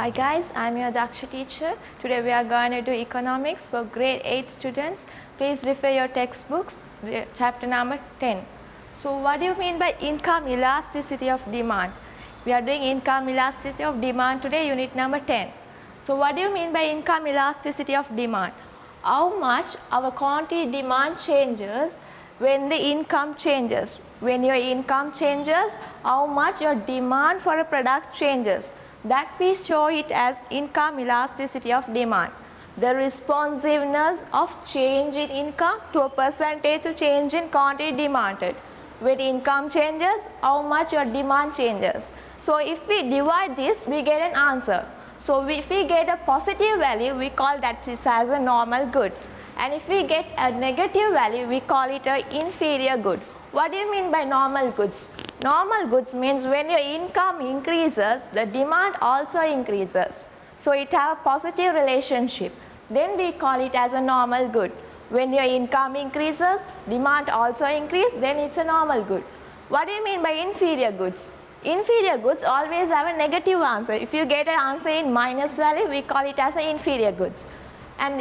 Hi guys, I'm your Daksha teacher. Today we are going to do economics for grade 8 students. Please refer your textbooks, chapter number 10. So what do you mean by income elasticity of demand? We are doing income elasticity of demand today, unit number 10. So what do you mean by income elasticity of demand? How much our quantity demand changes when the income changes. When your income changes, how much your demand for a product changes. That we show it as income elasticity of demand. The responsiveness of change in income to a percentage of change in quantity demanded. When income changes, how much your demand changes. So if we divide this, we get an answer. So if we get a positive value, we call that this as a normal good. And if we get a negative value, we call it an inferior good. What do you mean by normal goods? Normal goods means when your income increases, the demand also increases. So it has a positive relationship. Then we call it as a normal good. When your income increases, demand also increases, then it's a normal good. What do you mean by inferior goods? Inferior goods always have a negative answer. If you get an answer in minus value, we call it as an inferior goods. And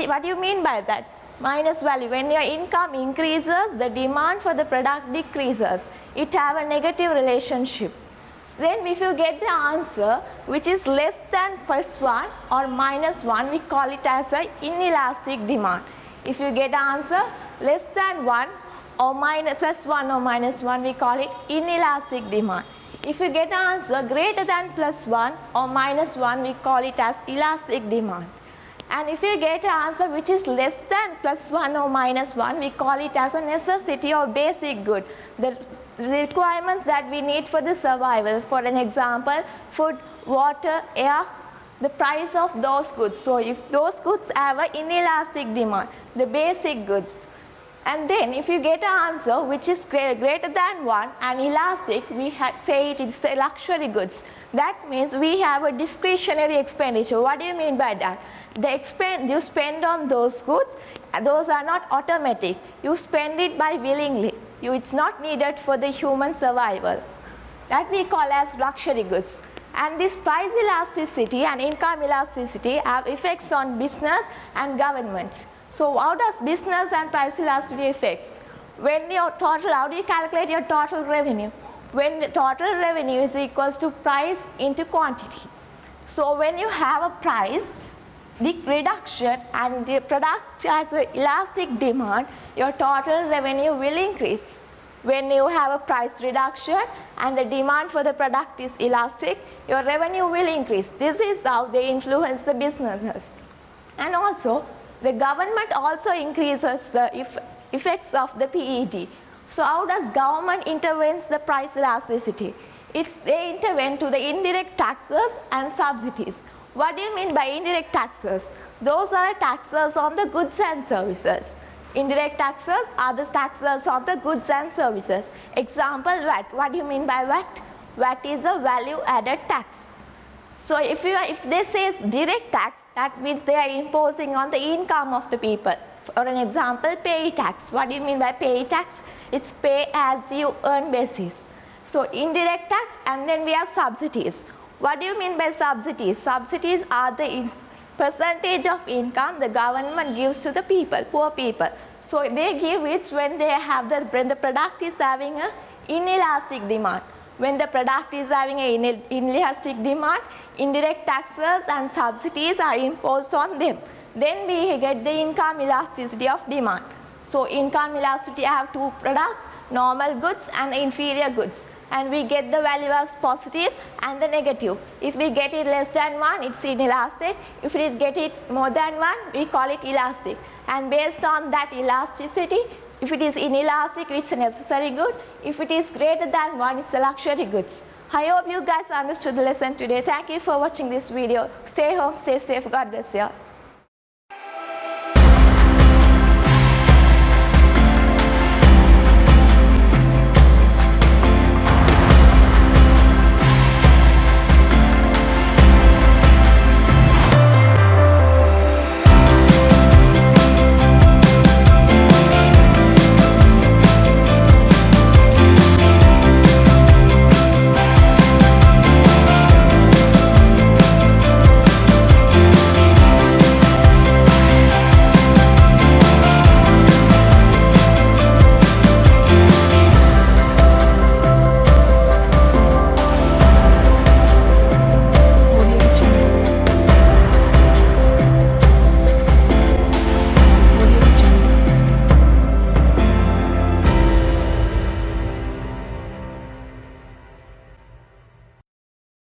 what do you mean by that? Minus value. When your income increases, the demand for the product decreases. It have a negative relationship. So then if you get the answer which is less than plus 1 or minus 1, we call it as an inelastic demand. If you get the answer less than 1 or plus 1 or minus 1, we call it inelastic demand. If you get the answer greater than plus 1 or minus 1, we call it as elastic demand. And if you get an answer which is less than plus 1 or minus 1, we call it as a necessity or basic good. The requirements that we need for the survival. For an example, food, water, air, the price of those goods. So if those goods have an inelastic demand, the basic goods. And then if you get an answer which is greater than 1 and elastic, we say it is luxury goods. That means we have a discretionary expenditure. What do you mean by that? You spend on those goods, those are not automatic. You spend it by willingly. It's not needed for the human survival. That we call as luxury goods. And this price elasticity and income elasticity have effects on business and government. So how does business and price elasticity affects? When your total, how do you calculate your total revenue? When the total revenue is equals to price into quantity. So when you have a price reduction and the product has an elastic demand, your total revenue will increase. When you have a price reduction and the demand for the product is elastic, your revenue will increase. This is how they influence the businesses. And also, the government also increases the effects of the PET. So how does government intervenes the price elasticity? They intervene to the indirect taxes and subsidies. What do you mean by indirect taxes? Those are the taxes on the goods and services. Indirect taxes are the taxes on the goods and services. Example, VAT. What do you mean by VAT? VAT is a value added tax. So if they say direct tax, that means they are imposing on the income of the people. For an example, pay tax. What do you mean by pay tax? It's pay as you earn basis. So indirect tax, and then we have subsidies. What do you mean by subsidies? Subsidies are the percentage of income the government gives to the people, poor people. So they give it when when the product is having an inelastic demand. When the product is having an inelastic demand, indirect taxes and subsidies are imposed on them. Then we get the income elasticity of demand. So income elasticity have two products, normal goods and inferior goods. And we get the value as positive and the negative. If we get it less than 1, it's inelastic. If it is get it more than 1, we call it elastic. And based on that elasticity, if it is inelastic, it's a necessary good. If it is greater than 1, it's a luxury goods. I hope you guys understood the lesson today. Thank you for watching this video. Stay home, stay safe. God bless you.